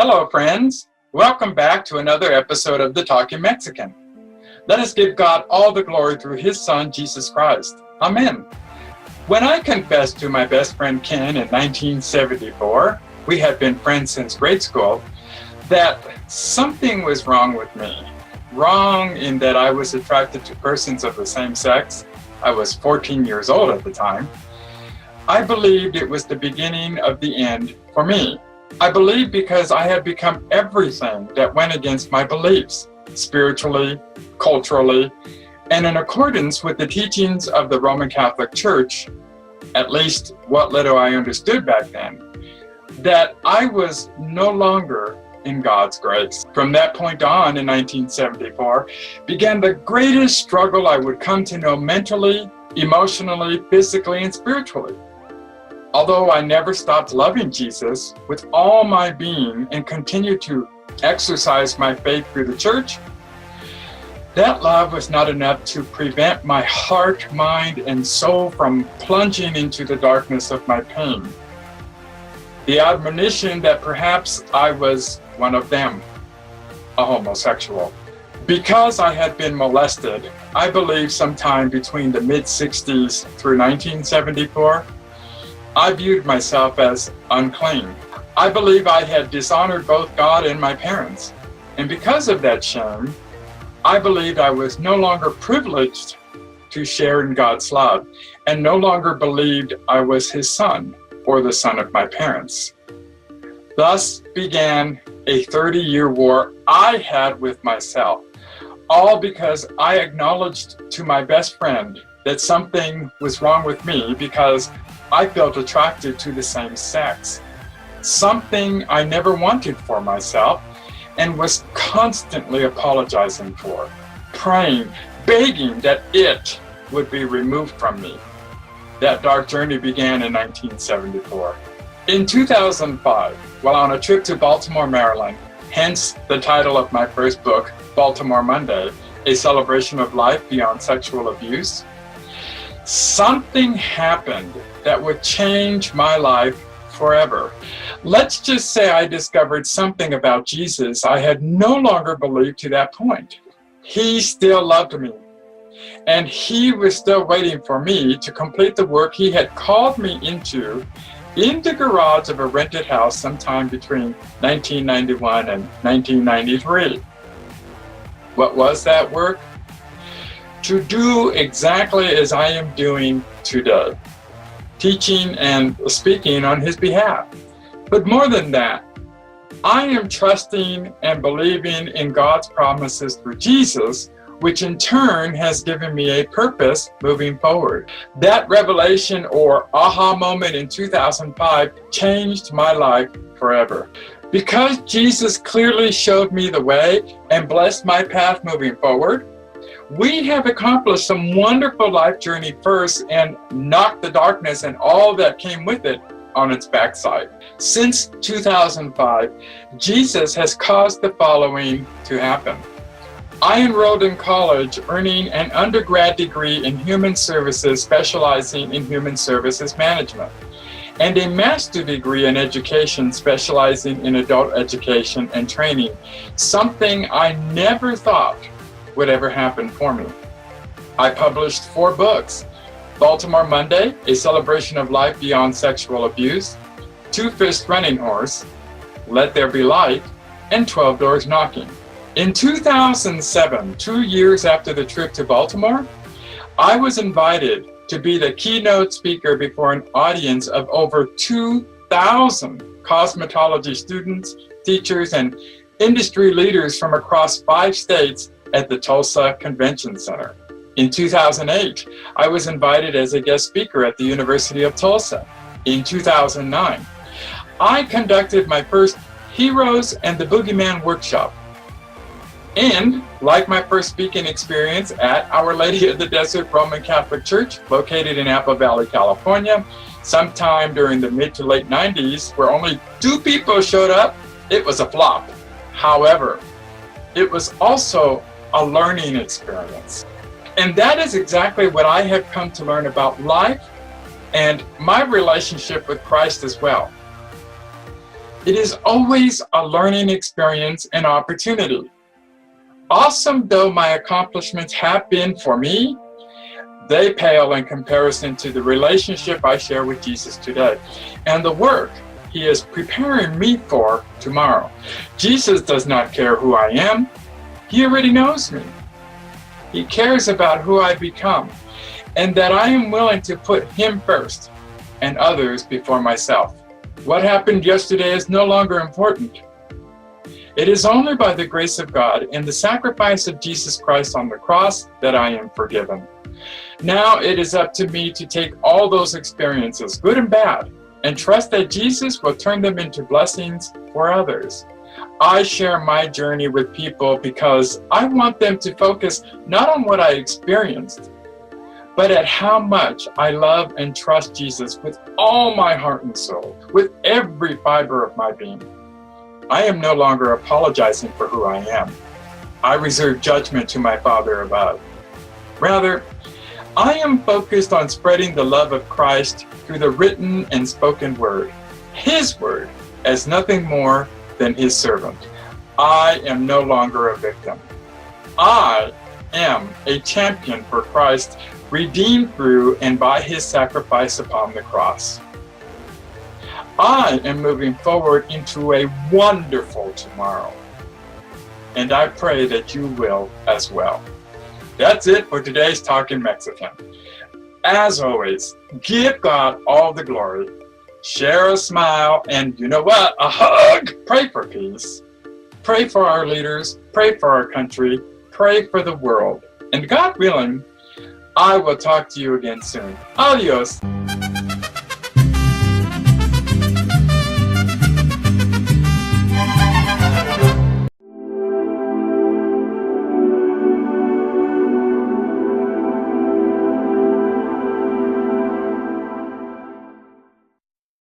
Hello, friends. Welcome back to another episode of The Talking Mexican. Let us give God all the glory through His Son, Jesus Christ. Amen. When I confessed to my best friend Ken in 1974, we had been friends since grade school, that something was wrong with me. Wrong in that I was attracted to persons of the same sex. I was 14 years old at the time. I believed it was the beginning of the end for me. I believed because I had become everything that went against my beliefs, spiritually, culturally, and in accordance with the teachings of the Roman Catholic Church, at least what little I understood back then, that I was no longer in God's grace. From that point on in 1974, began the greatest struggle I would come to know mentally, emotionally, physically, and spiritually. Although I never stopped loving Jesus with all my being and continued to exercise my faith through the church, that love was not enough to prevent my heart, mind, and soul from plunging into the darkness of my pain. The admonition that perhaps I was one of them, a homosexual. Because I had been molested, I believe sometime between the mid-60s through 1974, I viewed myself as unclean. I believe I had dishonored both God and my parents. And because of that shame, I believed I was no longer privileged to share in God's love and no longer believed I was His son or the son of my parents. Thus began a 30-year war I had with myself, all because I acknowledged to my best friend that something was wrong with me because I felt attracted to the same sex, something I never wanted for myself and was constantly apologizing for, praying, begging that it would be removed from me. That dark journey began in 1974. In 2005, while on a trip to Baltimore, Maryland, hence the title of my first book, Baltimore Monday, A Celebration of Life Beyond Sexual Abuse, something happened that would change my life forever. Let's just say I discovered something about Jesus I had no longer believed to that point. He still loved me, and He was still waiting for me to complete the work He had called me into in the garage of a rented house sometime between 1991 and 1993. What was that work? To do exactly as I am doing today, teaching and speaking on His behalf. But more than that, I am trusting and believing in God's promises through Jesus, which in turn has given me a purpose moving forward. That revelation or aha moment in 2005 changed my life forever. Because Jesus clearly showed me the way and blessed my path moving forward, we have accomplished some wonderful life journey first and knocked the darkness and all that came with it on its backside. Since 2005, Jesus has caused the following to happen. I enrolled in college earning an undergrad degree in human services specializing in human services management and a master's degree in education specializing in adult education and training, something I never thought would ever happen for me. I published 4 books: Baltimore Monday, A Celebration of Life Beyond Sexual Abuse, Two-Fist Running Horse, Let There Be Light, and 12 Doors Knocking. In 2007, 2 years after the trip to Baltimore, I was invited to be the keynote speaker before an audience of over 2,000 cosmetology students, teachers, and industry leaders from across 5 states at the Tulsa Convention Center. In 2008, I was invited as a guest speaker at the University of Tulsa. In 2009, I conducted my first Heroes and the Boogeyman workshop. And like my first speaking experience at Our Lady of the Desert Roman Catholic Church, located in Apple Valley, California, sometime during the mid to late 90s, where only 2 people showed up, it was a flop. However, it was also a learning experience. And that is exactly what I have come to learn about life and my relationship with Christ as well. It is always a learning experience and opportunity. Awesome though my accomplishments have been for me, they pale in comparison to the relationship I share with Jesus today and the work He is preparing me for tomorrow. Jesus does not care who I am. He already knows me. He cares about who I become and that I am willing to put Him first and others before myself. What happened yesterday is no longer important. It is only by the grace of God and the sacrifice of Jesus Christ on the cross that I am forgiven. Now it is up to me to take all those experiences, good and bad, and trust that Jesus will turn them into blessings for others. I share my journey with people because I want them to focus not on what I experienced, but at how much I love and trust Jesus with all my heart and soul, with every fiber of my being. I am no longer apologizing for who I am. I reserve judgment to my Father above. Rather, I am focused on spreading the love of Christ through the written and spoken word, His word, as nothing more than His servant. I am no longer a victim. I am a champion for Christ, redeemed through and by His sacrifice upon the cross. I am moving forward into a wonderful tomorrow, and I pray that you will as well. That's it for today's Talk in Mexican. As always, give God all the glory, share a smile, and you know what? A hug! Pray for peace. Pray for our leaders, pray for our country, pray for the world. And God willing, I will talk to you again soon. Adios.